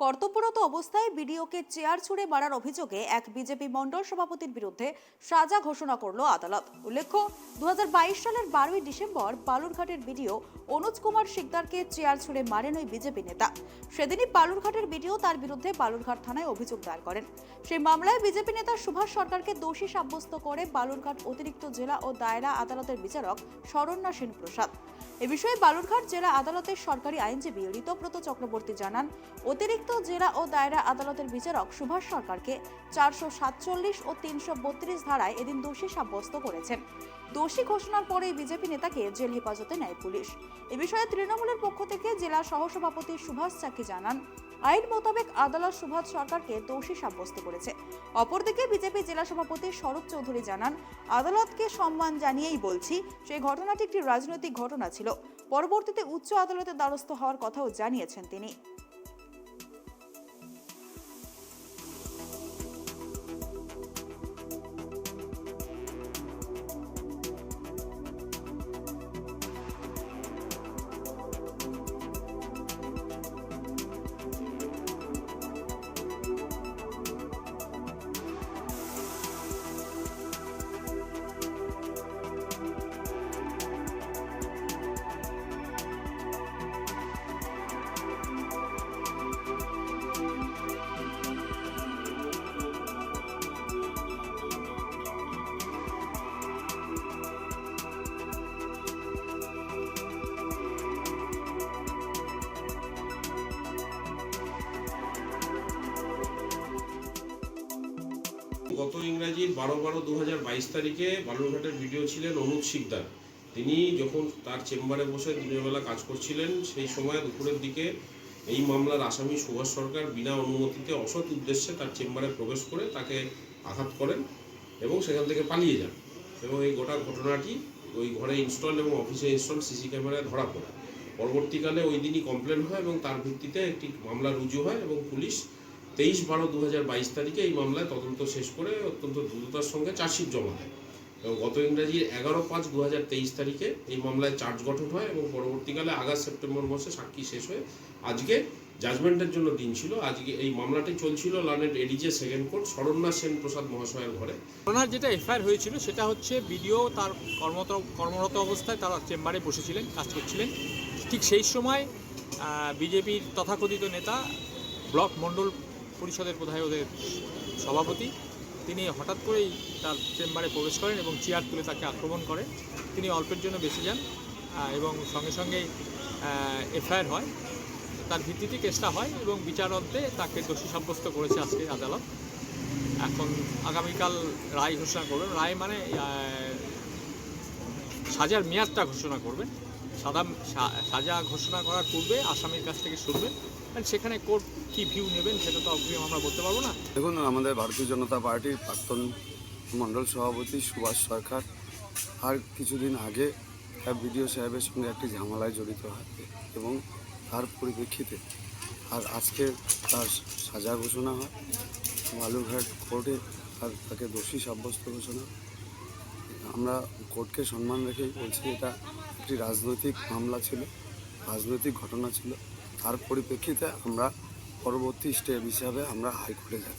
কর্তব্যরত অবস্থায় বিডিওকে চেয়ার ছুঁড়ে মারার অভিযোগে এক বিজেপি মণ্ডল সভাপতির বিরুদ্ধে সাজা ঘোষণা করল আদালত। উল্লেখ্য, 2022 সালের 12ই ডিসেম্বর বালুরঘাটের বিডিও অনুজ কুমার শিকদারকে চেয়ার ছুঁড়ে মারেন ওই বিজেপি নেতা। সেদিনই বালুরঘাটের বিডিও তার বিরুদ্ধে বালুরঘাট থানায় অভিযোগ দায়ের করেন। সেই মামলায় বিজেপি নেতা সুভাষ সরকারকে দোষী সাব্যস্ত করে বালুরঘাট অতিরিক্ত জেলা ও দায়রা আদালতের বিচারক শরণ্যা সেন প্রসাদ। এ বিষয়ে বালুরঘাট জেলা আদালতের সরকারি আইনজীবী ঋতব্রত চক্রবর্তী জানান, অতিরিক্ত জেলা ও দায়রা আদালতের বিচারক সুভাষ সরকারকে 447 ও 332 ধারায় এদিন দোষী সাব্যস্ত করেছেন। দোষী ঘোষণার পরেই বিজেপি নেতাকে জেল হেফাজতে নেয় পুলিশ। এ বিষয়ে তৃণমূলের পক্ষ থেকে জেলা সহসভাপতি সুভাষ চাকি জানান, আইন মোতাবেক আদালত সুভাষ সরকারকে দোষী সাব্যস্ত করেছে। অপরদিকে বিজেপি জেলা সভাপতি শরৎ চৌধুরী জানান, আদালতকে সম্মান জানিয়েই বলছি, সেই ঘটনাটি একটি রাজনৈতিক ঘটনা ছিল। পরবর্তীতে উচ্চ আদালতের দ্বারস্থ হওয়ার কথাও জানিয়েছেন তিনি। গত ইংরাজির 12/12/2022 তারিখে বালুরঘাটের বিডিও ছিলেন অনুজ শিকদার। তিনি যখন তার চেম্বারে বসে দিনের বেলা কাজ করছিলেন, সেই সময় দুপুরের দিকে এই মামলার আসামি সুভাষ সরকার বিনা অনুমতিতে অসৎ উদ্দেশ্যে তার চেম্বারে প্রবেশ করে তাকে আঘাত করেন এবং সেখান থেকে পালিয়ে যান। এবং এই গোটা ঘটনাটি ওই ঘরে ইনস্টল এবং অফিসে ইনস্টল সিসি ক্যামেরায় ধরা পড়ে। পরবর্তীকালে ওই দিনই কমপ্লেন হয় এবং তার ভিত্তিতে একটি মামলা রুজু হয় এবং পুলিশ 23/12/2022 তারিখে এই মামলায় তদন্ত শেষ করে অত্যন্ত দ্রুততার সঙ্গে চার্জশিট জমা দেয় এবং গত ইংরাজির 11/5/2023 তারিখে এই মামলায় চার্জ গঠন হয় এবং পরবর্তীকালে আগস্ট সেপ্টেম্বর মাসে সাক্ষী শেষ হয়ে আজকে জাজমেন্টের জন্য দিন ছিল। আজকে এই মামলাটি চলছিল learned ADJ second court Saranya Sen Prasad মহাশয়ের ঘরে। ওনার যেটা এফআইআর হয়েছিল সেটা হচ্ছে বিডিও তার কর্মরত অবস্থায় তারা চেম্বারে বসেছিলেন, কাজ করছিলেন। ঠিক সেই সময় বিজেপির তথাকথিত নেতা ব্লক মণ্ডল পরিষদের বোধহয় ওদের সভাপতি, তিনি হঠাৎ করেই তার চেম্বারে প্রবেশ করেন এবং চেয়ার তুলে তাকে আক্রমণ করে। তিনি অল্পের জন্য বেঁচে যান এবং সঙ্গে সঙ্গেই এফআইআর হয়। তার ভিত্তিতে কেসটা হয় এবং বিচারান্তে তাকে দোষী সাব্যস্ত করেছে আজকে আদালত। এখন আগামীকাল রায় ঘোষণা করবেন। রায় মানে সাজার মেয়াদটা ঘোষণা করবেন। সাজা ঘোষণা করার পূর্বে আসামির কাছ থেকে শুনবেন, সেখানে কোর্ট কী ভিউ নেবেন সেটা তো অগ্রিম আমরা বলতে পারবো না। দেখুন, আমাদের ভারতীয় জনতা পার্টির প্রাক্তন মণ্ডল সভাপতি সুভাষ সরকার আর কিছুদিন আগে তার বিডিও সাহেবের সঙ্গে একটি ঝামেলায় জড়িত হয় এবং তার পরিপ্রেক্ষিতে আর আজকে তার সাজা ঘোষণা হয় বালুরঘাট কোর্টে, আর তাকে দোষী সাব্যস্ত ঘোষণা। আমরা কোর্টকে সম্মান রেখেই বলছি, এটা একটি রাজনৈতিক মামলা ছিল, রাজনৈতিক ঘটনা ছিল। তার পরিপ্রেক্ষিতে আমরা পরবর্তী স্টেপ হিসাবে আমরা হাইকোর্টে যাচ্ছি।